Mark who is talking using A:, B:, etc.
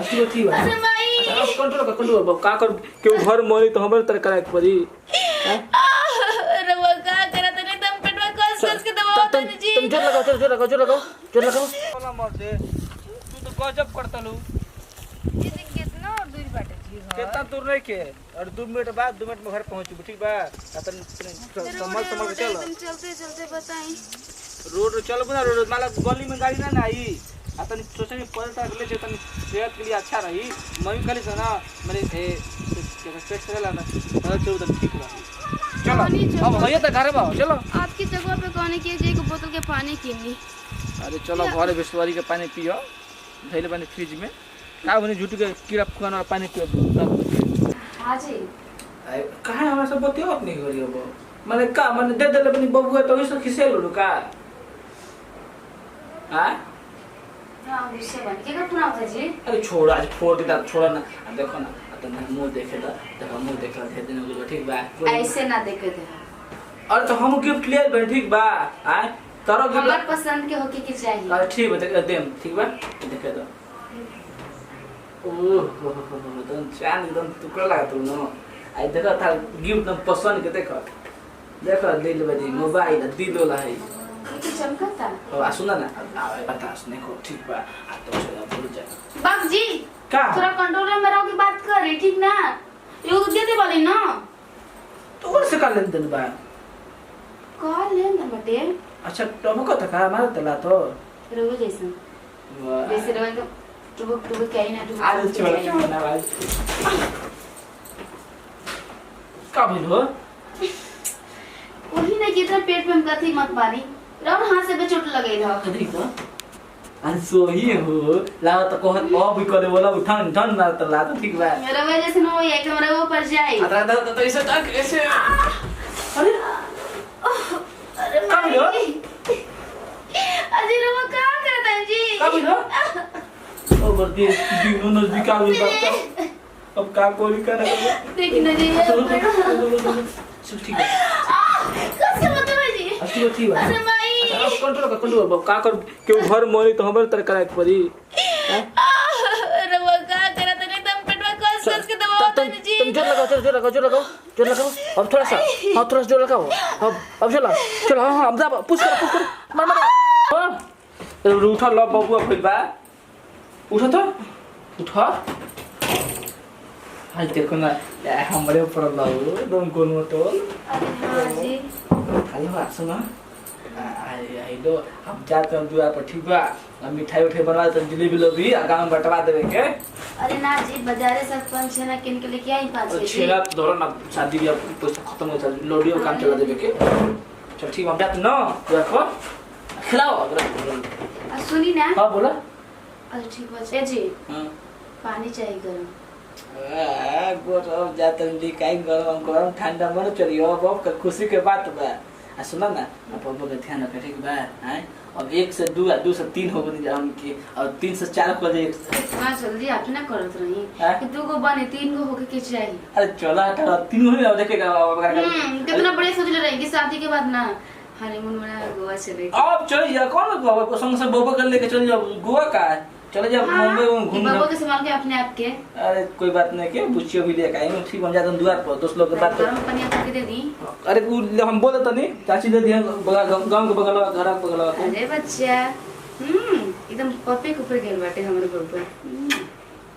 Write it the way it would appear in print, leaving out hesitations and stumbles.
A: अस्ति थी बा
B: अरे माई
A: कंट्रोल का कर के घर मोनी तो हमर तर कराए पड़ी
B: अरे वो का करा तने दम पेटवा कस के दबाओ तने जी
A: तुम जोर लगाओ बोला मर दे तू तो गजब करता लू
B: ये कितना और दूर बाटे जी
A: कितना दूर नहीं के और 2 मिनट बाद 2 मिनट में घर पहुंचू ठीक बा अपन समझ के चलो
B: चलते बताई
A: रोड चलो ना रोड माला गली में गाड़ी ना आई अपन सोचे कि पल तक ले जे तनी सेहत के लिए अच्छा रही मम्मी खाली से ना मेरे पेट से लाना मतलब चलो तो ठीक रहा चलो अब भैया तो घर में आओ चलो
B: आपकी जगह पे कौन की एक बोतल के पानी किनी
A: अरे चलो घर बिस्वारी के पानी पियो धैले पानी फ्रिज में का बने झूठ के कीड़ा फुकाना पानी पियो
B: हां जी
A: कहां हमरा सब बतियो अपनी करियो बो माने का माने दे देले अपनी बबुआ तो इसो खिसेल लो का हां
B: हां गुस्से बन के का पुना होता जी
A: अरे छोड़ आज फोड़ दे छोड़ा ना देखो ना तो मुंह देखे देखो मुंह देखला दे दिन हो ठीक बा
B: ऐसे ना देखे थे
A: अरे तो हम गिफ्ट ले बन ठीक बा आ तारो गिफ्ट
B: हमार पसंद के होके के चाहिए
A: अरे ठीक बा देम ठीक बा देखे दो ओह तो चांद एकदम टुकड़ा लगा तू न आई देखो था गिफ्ट न पसंद के देखो दिल बदी मोबाइल दिलो ला है
B: ये चमकता
A: आ सुना ना बता सुने को ठीक बा आ तो चलो भूल जा
B: बाप जी
A: का
B: थोड़ा कंट्रोल में रहो की बात करे ठीक ना यो दे दे वाली ना
A: तो और से कर लेन बा
B: कॉल ले ना बटे
A: अच्छा तो को था मार तला तो
B: रोज जैसे
A: वाह
B: जैसे रोज टुबुक कहीं ना टुबुक
A: आज छोड़ ना भाई का भेलो
B: वही ना कितना पेट में कथी मत मारी रहो हाथ से भी चोट लगे रहो
A: कदी को अन सो ही हो ला तो कहत ओ भी करे बोला उठान ठन मार तला तो ठीक बा
B: मेरा वजह से ना वो एक मेरे ऊपर जाए
A: अरे तो ऐसे तक ऐसे अरे
B: अरे
A: का भेलो
B: अजी रो का करता है जी
A: का भेलो ओ बर्दी दिनो नजदीक आ गई बात अब का कोई करे
B: देखिए ना जी
A: सब ठीक है
B: कैसे मतलब है जी
A: अस्ति ठीक बा
B: अरे माई
A: कंट्रोल का कर के घर मोनी तो हमर तर कराए पड़ी
B: अरे वो का करा तने दम पेटवा कस के दबाओ तने जी
A: तुम जोर लगाओ अब थोड़ा सा हां थोड़ा जोर लगाओ अब चलो हां अब जा पुश कर मार उठा लो बबुआ फिर बा उठा तो उठा हाय देखो ना हमरे ऊपर लाओ तुम कोन तो
B: अरे हां जी
A: हेलो सुना आई लो हम जाते हैं दुआ पर ठीक बा हम मिठाई उठाई बनवा तो जलेबी लोबी गांव में बंटवा देवे के
B: अरे ना जी बाजारे सब पंच ना किन के लेके आई 5 के
A: छेला धरो ना शादी भी पैसा खत्म हो चल लोडियो काम चला देवे के चल ठीक हम जाते न दुआ को खिलाओ अगर
B: सुनी ना
A: हां बोला
B: अरे ठीक बा जी
A: हां
B: पानी चाहिए गरम
A: गोर जाते हैं काई गरम ठंडा मन चलियो अब खुशी के बात बा सुना ना अब का ध्यान रख ठीक बा हैं अब 1 से 2 से 3 हो गई हम की और 3 से 4 को जे
B: हां जल्दी आप ना करत रही कि 2 को बने 3 को होके के चाहिए
A: अरे चला हटा 3 हो अब देखेगा
B: कितना बड़े सोच रहेंगे शादी के बाद ना हनीमून में गोवा चले
A: अब चल जा कौन गोवा को संग से बोबा कर लेके चल जाओ गोवा का चले जाओ मुंबई में घूम
B: बाबा के संभाल के अपने आप के
A: अरे कोई बात नहीं के पूछियो भी लेके आए ठीक हम जाते द्वार पर दोस्त लोग के बात
B: गरम पानी करके दे दी
A: अरे हम बोले तो नहीं चाची दे दिया गांव के बगल घर के बगल
B: अरे बच्चा एकदम पप्पे के ऊपर गेल बाटे हमरे ऊपर